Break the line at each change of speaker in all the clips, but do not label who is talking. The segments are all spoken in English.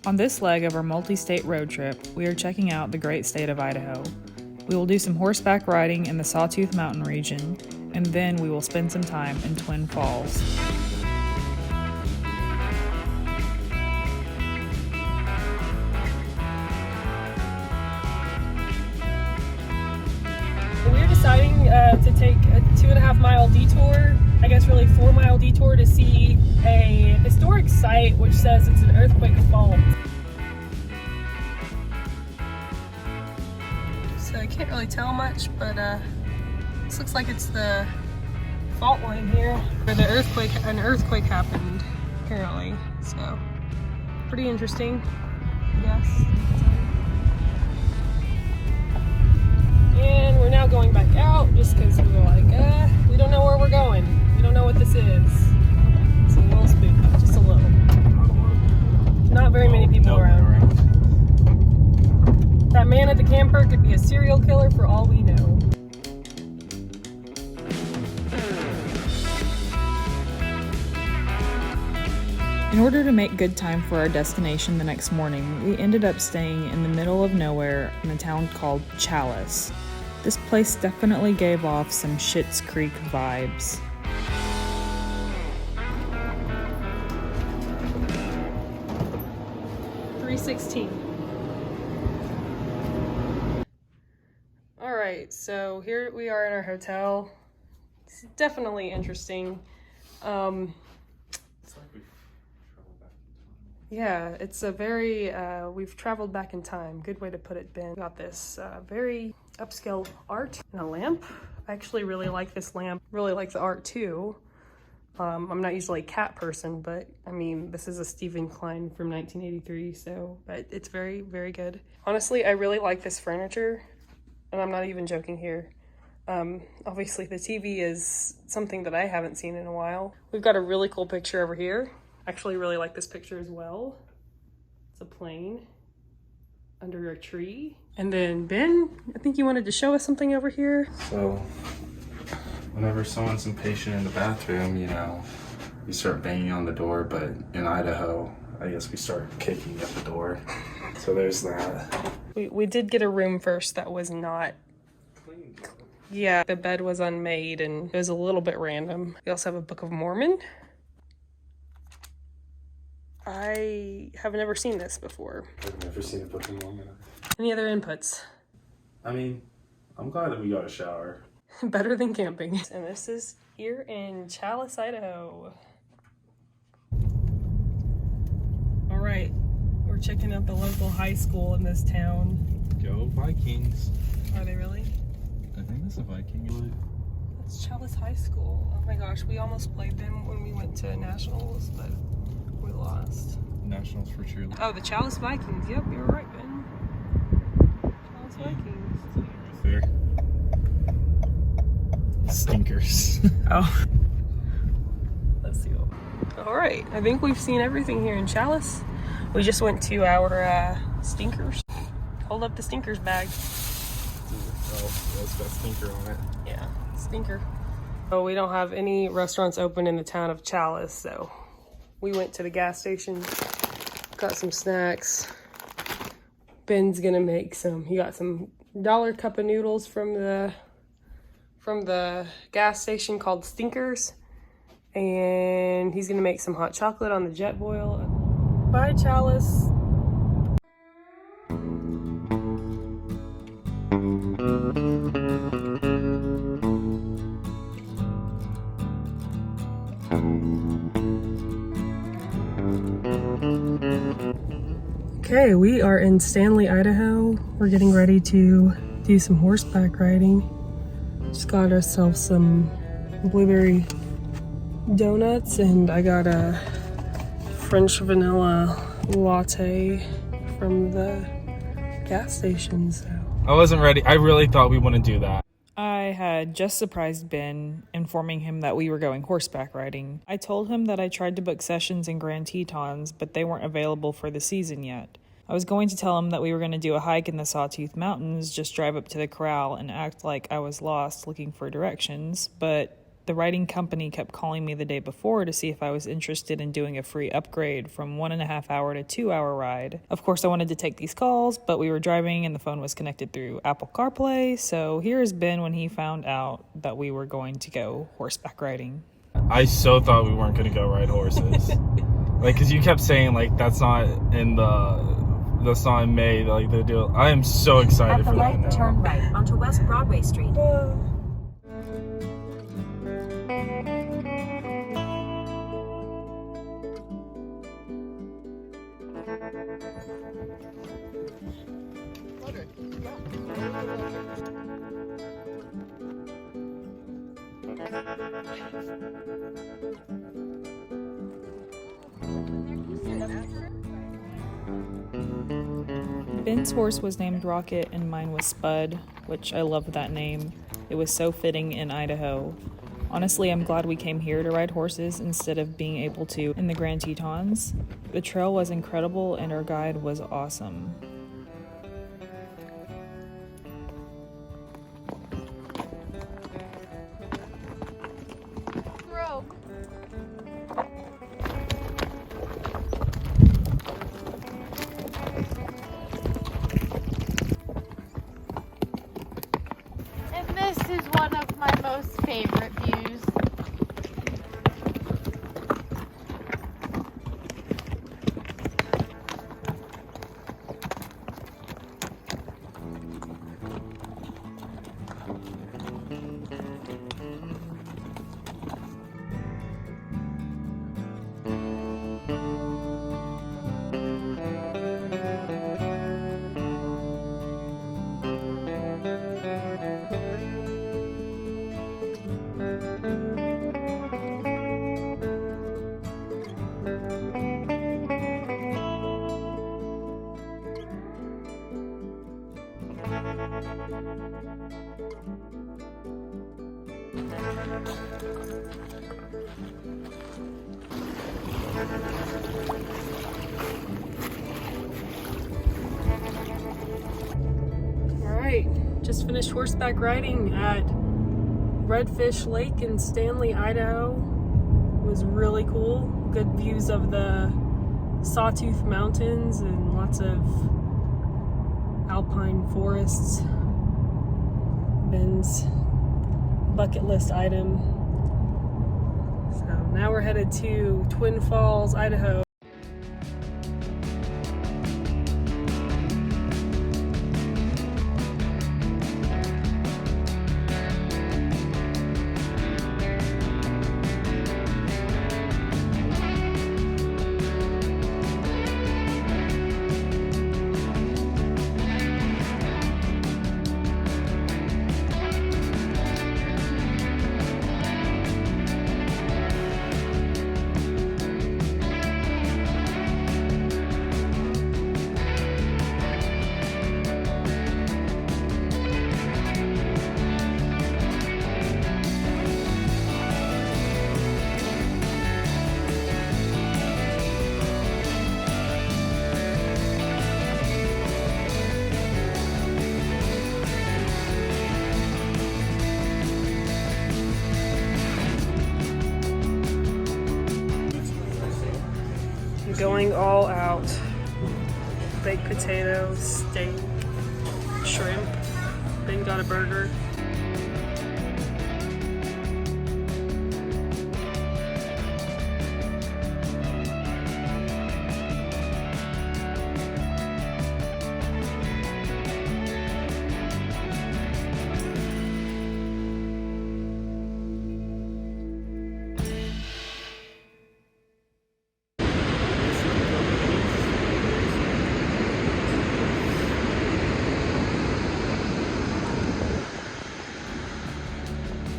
On this leg of our multi-state road trip, we are checking out the great state of Idaho. We will do some horseback riding in the Sawtooth Mountain region, and then we will spend some time in Twin Falls.
We're deciding to take a 2.5 mile detour, I guess really 4 mile detour, to see a historic site which says it's an earthquake fault. So I can't really tell much, but this looks like it's the fault line here where an earthquake happened apparently. So pretty interesting, I guess. And we're now going back out just because we were like, we don't know where we're going. We don't know what this is. It's a little spooky, just a little. Not very many people around. That man at the camper could be a serial killer for all we know.
In order to make good time for our destination the next morning, we ended up staying in the middle of nowhere in a town called Challis. This place definitely gave off some Schitt's Creek vibes.
$3.16. All right, so here we are in our hotel. It's definitely interesting.
It's like we've traveled back in time.
Yeah, it's a very, we've traveled back in time. Good way to put it, Ben. Got this very upscale art and a lamp. I actually really like this lamp. Really like the art too. I'm not usually a cat person, but I mean, this is a Stephen Klein from 1983, so but it's very, very good. Honestly, I really like this furniture, and I'm not even joking here. Obviously the TV is something that I haven't seen in a while. We've got a really cool picture over here. Actually really like this picture as well. It's a plane under a tree. And then Ben, I think you wanted to show us something over here.
So, whenever someone's impatient in the bathroom, you know, you start banging on the door, but in Idaho, I guess we start kicking at the door. So there's that.
We did get a room first that was not
Clean.
Yeah, the bed was unmade and it was a little bit random. We also have a Book of Mormon. I have never seen this before.
I've never seen a Book of Mormon.
Any other inputs?
I mean, I'm glad that we got a shower.
Better than camping. And this is here in Challis, Idaho. All right, we're checking out the local high school in this town.
Go Vikings.
Are they really?
I think that's a Viking.
It's Challis High School. Oh my gosh, we almost played them when we went to nationals, but we lost.
Nationals for cheerleading.
Oh, the Challis Vikings. Yep, you were right, Ben. Challis Vikings.
Right there. Stinkers.
Oh. Let's see. All right, I think we've seen everything here in Challis. We just went to our stinkers. Hold up the stinkers bag.
Oh, that's got stinker on it.
Yeah, stinker. Oh, we don't have any restaurants open in the town of Challis, so we went to the gas station, got some snacks. Ben's gonna make he got some $1 cup of noodles from the gas station called Stinkers, and he's gonna make some hot chocolate on the jet boil. Bye, Challis. Okay, we are in Stanley, Idaho. We're getting ready to do some horseback riding. Just got ourselves some blueberry donuts, and I got a French vanilla latte from the gas station. So
I wasn't ready. I really thought we wouldn't do that.
I had just surprised Ben, informing him that we were going horseback riding. I told him that I tried to book sessions in Grand Tetons, but they weren't available for the season yet. I was going to tell him that we were going to do a hike in the Sawtooth Mountains, just drive up to the corral and act like I was lost looking for directions, but The riding company kept calling me the day before to see if I was interested in doing a free upgrade from 1.5 hour to 2 hour ride. Of course, I wanted to take these calls, but we were driving and the phone was connected through Apple CarPlay, so here's Ben when he found out that we were going to go horseback riding.
I so thought we weren't going to go ride horses. Like, because you kept saying, like, that's not in May, like, the deal. I am so excited for that now.
Turn right onto West Broadway Street.
Ben's horse was named Rocket and mine was Spud, which I love that name. It was so fitting in Idaho. Honestly, I'm glad we came here to ride horses instead of being able to in the Grand Tetons. The trail was incredible and our guide was awesome.
This is one of my most favorite views.
Alright, just finished horseback riding at Redfish Lake in Stanley, Idaho. It was really cool. Good views of the Sawtooth Mountains and lots of alpine forests. Ben's bucket list item. So now we're headed to Twin Falls, Idaho. Going all out. Baked potatoes, steak, shrimp. Ben got a burger.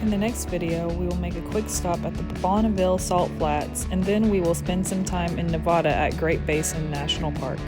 In the next video, we will make a quick stop at the Bonneville Salt Flats, and then we will spend some time in Nevada at Great Basin National Park.